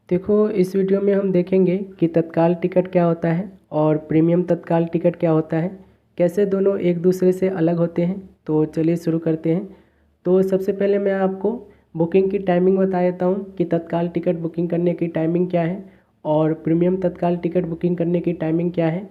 देखो, इस वीडियो में हम देखेंगे कि तत्काल टिकट क्या होता है और प्रीमियम तत्काल टिकट क्या होता है, कैसे दोनों एक दूसरे से अलग होते हैं। तो चलिए शुरू करते हैं। तो सबसे पहले मैं आपको बुकिंग की टाइमिंग बता देता हूँ कि तत्काल टिकट बुकिंग करने की टाइमिंग क्या है और प्रीमियम तत्काल टिकट बुकिंग करने की टाइमिंग क्या है।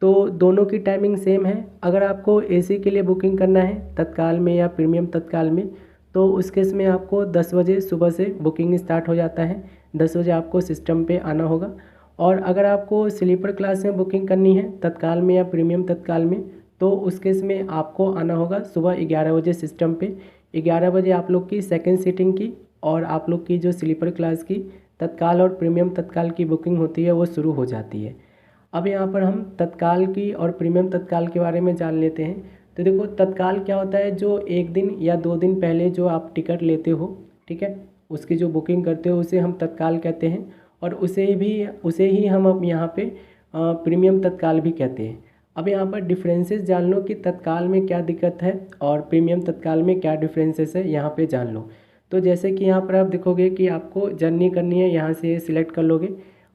तो दोनों की टाइमिंग सेम है। अगर आपको एसी के लिए बुकिंग करना है तत्काल में या प्रीमियम तत्काल में, तो उस केस में आपको 10 बजे सुबह से बुकिंग स्टार्ट हो जाता है। 10 बजे आपको सिस्टम पे आना होगा। और अगर आपको स्लीपर क्लास में बुकिंग करनी है तत्काल में या प्रीमियम तत्काल में, तो उस केस में आपको आना होगा सुबह 11 बजे सिस्टम पे। 11 बजे आप लोग की सेकंड सीटिंग की और आप लोग की जो स्लीपर क्लास की तत्काल और प्रीमियम तत्काल की बुकिंग होती है वो शुरू हो जाती है। अब यहाँ पर हम तत्काल की और प्रीमियम तत्काल के बारे में जान लेते हैं। तो देखो, तत्काल क्या होता है, जो एक दिन या 2 दिन पहले जो आप टिकट लेते हो, ठीक है, उसकी जो बुकिंग करते हो उसे हम तत्काल कहते हैं। और उसे ही हम अब यहाँ पे प्रीमियम तत्काल भी कहते हैं। अब यहाँ पर डिफरेंसेस जान लो कि तत्काल में क्या दिक्कत है और प्रीमियम तत्काल में क्या डिफरेंसेस है, यहाँ पे जान लो। तो जैसे कि यहाँ पर आप देखोगे कि आपको जर्नी करनी है, यहाँ से सिलेक्ट कर लोगे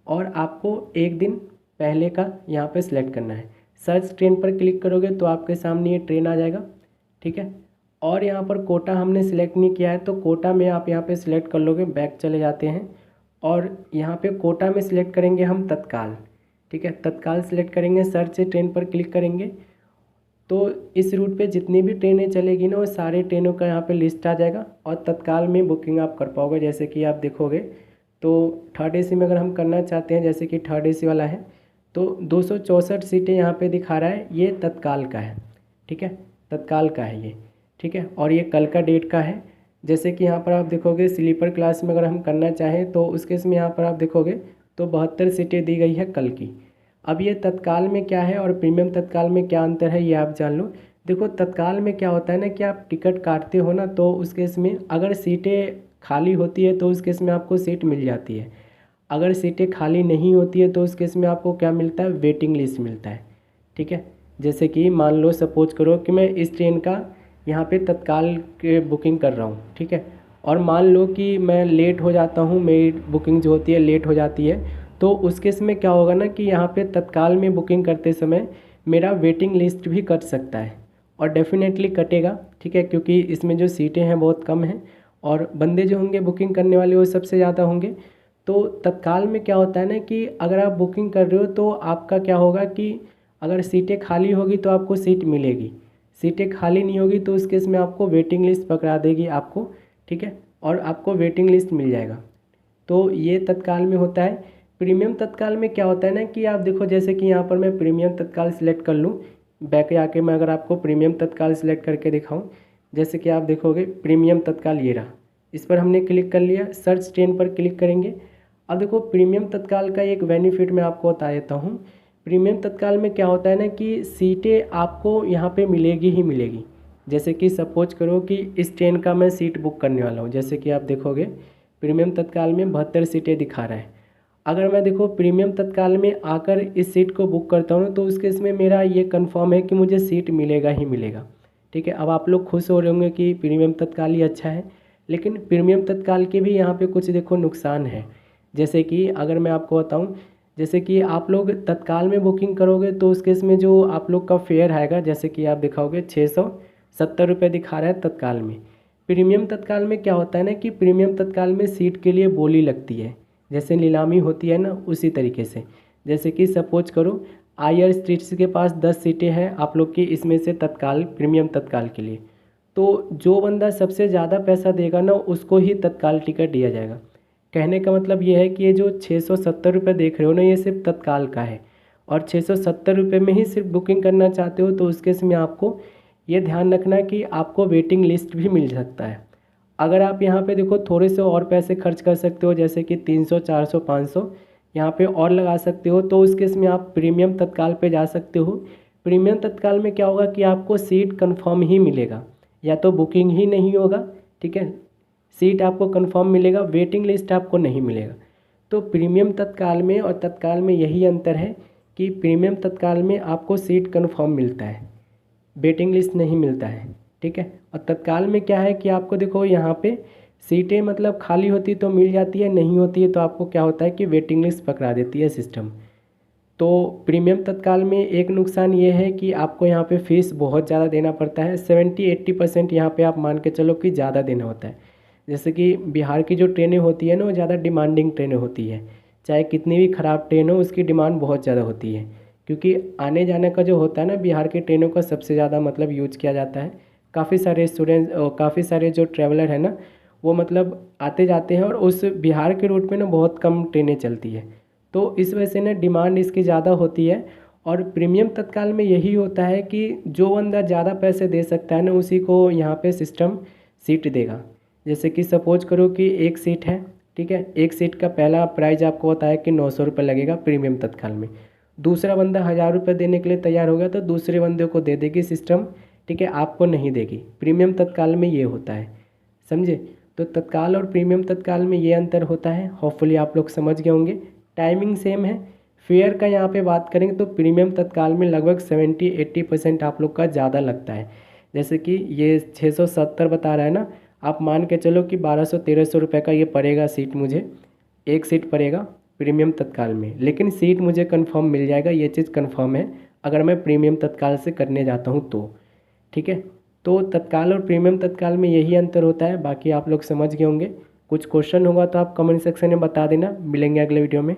और आपको एक दिन पहले का यहाँ पे सिलेक्ट करना है। सर्च ट्रेन पर क्लिक करोगे तो आपके सामने ये ट्रेन आ जाएगा, ठीक है। और यहाँ पर कोटा हमने सिलेक्ट नहीं किया है तो कोटा में आप यहाँ पे सिलेक्ट कर लोगे, बैक चले जाते हैं और यहाँ पे कोटा में सिलेक्ट करेंगे हम तत्काल, ठीक है। तत्काल सिलेक्ट करेंगे, सर्च से ट्रेन पर क्लिक करेंगे तो इस रूट पे जितनी भी ट्रेनें चलेगी ना वो सारे ट्रेनों का यहाँ पे लिस्ट आ जाएगा और तत्काल में बुकिंग आप कर पाओगे। जैसे कि आप देखोगे तो थर्ड एसी में अगर हम करना चाहते हैं, जैसे कि थर्ड एसी वाला है, तो 264 सीटें यहाँ पे दिखा रहा है, ये तत्काल का है, ठीक है, तत्काल का है ये, ठीक है। और ये कल का डेट का है। जैसे कि यहाँ पर आप देखोगे स्लीपर क्लास में अगर हम करना चाहें तो उस केस में यहाँ पर आप देखोगे तो 72 सीटें दी गई है कल की। अब ये तत्काल में क्या है और प्रीमियम तत्काल में क्या अंतर है ये आप जान लो। देखो, तत्काल में क्या होता है ना कि आप टिकट काटते हो ना, तो उस केस में अगर सीटें खाली होती है तो उस केस में आपको सीट मिल जाती है। अगर सीटें खाली नहीं होती है तो उस केस में आपको क्या मिलता है, वेटिंग लिस्ट मिलता है, ठीक है। जैसे कि मान लो सपोज करो कि मैं इस ट्रेन का यहाँ पे तत्काल के बुकिंग कर रहा हूँ, ठीक है, और मान लो कि मैं लेट हो जाता हूँ, मेरी बुकिंग जो होती है लेट हो जाती है, तो उस केस में क्या होगा ना कि यहाँ पे तत्काल में बुकिंग करते समय मेरा वेटिंग लिस्ट भी कट सकता है और डेफिनेटली कटेगा, ठीक है, क्योंकि इसमें जो सीटें हैं बहुत कम हैं और बंदे जो होंगे बुकिंग करने वाले वो सबसे ज़्यादा होंगे। तो तत्काल में क्या होता है ना कि अगर आप बुकिंग कर रहे हो तो आपका क्या होगा कि अगर सीटें खाली होगी तो आपको सीट मिलेगी, सीटें खाली नहीं होगी तो उस केस में आपको वेटिंग लिस्ट पकड़ा देगी आपको, ठीक है, और आपको वेटिंग लिस्ट मिल जाएगा। तो ये तत्काल में होता है। प्रीमियम तत्काल में क्या होता है ना कि आप देखो, जैसे कि यहाँ पर मैं प्रीमियम तत्काल सिलेक्ट कर लूँ, बैक आके मैं अगर आपको प्रीमियम तत्काल सिलेक्ट करके दिखाऊँ, जैसे कि आप देखोगे प्रीमियम तत्काल ये रहा, इस पर हमने क्लिक कर लिया, सर्च ट्रेन पर क्लिक करेंगे। अब देखो, प्रीमियम तत्काल का एक बेनिफिट मैं आपको बता देता हूँ। प्रीमियम तत्काल में क्या होता है ना कि सीटें आपको यहाँ पे मिलेगी ही मिलेगी। जैसे कि सपोज करो कि इस ट्रेन का मैं सीट बुक करने वाला हूँ, जैसे कि आप देखोगे प्रीमियम तत्काल में 72 सीटें दिखा रहा है। अगर मैं देखो प्रीमियम तत्काल में आकर इस सीट को बुक करता हूँ तो उस केस में मेरा ये कंफर्म है कि मुझे सीट मिलेगा ही मिलेगा, ठीक है। अब आप लोग खुश हो रहे होंगे कि प्रीमियम तत्काल ही अच्छा है, लेकिन प्रीमियम तत्काल के भी यहाँ पे कुछ देखो नुकसान है। जैसे कि अगर मैं आपको बताऊँ, जैसे कि आप लोग तत्काल में बुकिंग करोगे तो उस केस में जो आप लोग का फेयर आएगा, जैसे कि आप दिखाओगे 670 रुपये दिखा रहा है तत्काल में। प्रीमियम तत्काल में क्या होता है ना कि प्रीमियम तत्काल में सीट के लिए बोली लगती है, जैसे नीलामी होती है ना उसी तरीके से। जैसे कि सपोज करो आयर स्ट्रीट्स के पास 10 सीटें हैं आप लोग की, इसमें से तत्काल प्रीमियम तत्काल के लिए, तो जो बंदा सबसे ज़्यादा पैसा देगा ना उसको ही तत्काल टिकट दिया जाएगा। कहने का मतलब ये है कि ये जो 670 रुपये देख रहे हो ना ये सिर्फ तत्काल का है, और 670 रुपये में ही सिर्फ बुकिंग करना चाहते हो तो उस केस में आपको ये ध्यान रखना कि आपको वेटिंग लिस्ट भी मिल सकता है। अगर आप यहाँ पे देखो थोड़े से और पैसे खर्च कर सकते हो, जैसे कि 300 400 500 यहाँ पे और लगा सकते हो, तो उस केस में आप प्रीमियम तत्काल पे जा सकते हो। प्रीमियम तत्काल में क्या होगा कि आपको सीट कंफर्म ही मिलेगा, या तो बुकिंग ही नहीं होगा, ठीक है, सीट आपको कंफर्म मिलेगा, वेटिंग लिस्ट आपको नहीं मिलेगा। तो प्रीमियम तत्काल में और तत्काल में यही अंतर है कि प्रीमियम तत्काल में आपको सीट कंफर्म मिलता है, वेटिंग लिस्ट नहीं मिलता है, ठीक है। और तत्काल में क्या है कि आपको देखो यहाँ पे सीटें मतलब खाली होती तो मिल जाती है, नहीं होती है तो आपको क्या होता है कि वेटिंग लिस्ट पकड़ा देती है सिस्टम। तो प्रीमियम तत्काल में एक नुकसान ये है कि आपको यहाँ पे फीस बहुत ज़्यादा देना पड़ता है, 70-80% यहाँ पे आप मान के चलो कि ज़्यादा देना होता है। जैसे कि बिहार की जो ट्रेनें होती है ना, वो ज़्यादा डिमांडिंग ट्रेनें होती है, चाहे कितनी भी ख़राब ट्रेन हो उसकी डिमांड बहुत ज़्यादा होती है, क्योंकि आने जाने का जो होता है ना, बिहार की ट्रेनों का सबसे ज़्यादा मतलब यूज किया जाता है। काफ़ी सारे स्टूडेंट्स और काफ़ी सारे जो ट्रैवलर हैं ना, वो मतलब आते जाते हैं और उस बिहार के रूट में ना बहुत कम ट्रेनें चलती है, तो इस वजह से ना डिमांड इसकी ज़्यादा होती है। और प्रीमियम तत्काल में यही होता है कि जो बंदा ज़्यादा पैसे दे सकता है ना, उसी को यहाँ पे सिस्टम सीट देगा। जैसे कि सपोज करो कि एक सीट है, ठीक है, एक सीट का पहला प्राइस आपको बताया कि 900 रुपये लगेगा प्रीमियम तत्काल में। दूसरा बंदा 1000 रुपये देने के लिए तैयार होगा तो दूसरे बंदे को दे देगी सिस्टम, ठीक है, आपको नहीं देगी। प्रीमियम तत्काल में ये होता है, समझे। तो तत्काल और प्रीमियम तत्काल में ये अंतर होता है, होपफुली आप लोग समझ गए होंगे। टाइमिंग सेम है। फेयर का यहाँ पे बात करेंगे तो प्रीमियम तत्काल में लगभग 70-80% आप लोग का ज़्यादा लगता है। जैसे कि ये 670 बता रहा है ना, आप मान के चलो कि 1200-1300 रुपये का ये पड़ेगा सीट मुझे, एक सीट पड़ेगा प्रीमियम तत्काल में, लेकिन सीट मुझे कंफर्म मिल जाएगा, ये चीज़ कंफर्म है अगर मैं प्रीमियम तत्काल से करने जाता हूँ तो, ठीक है। तो तत्काल और प्रीमियम तत्काल में यही अंतर होता है, बाकी आप लोग समझ गए होंगे। कुछ क्वेश्चन होगा तो आप कमेंट सेक्शन में बता देना। मिलेंगे अगले वीडियो में।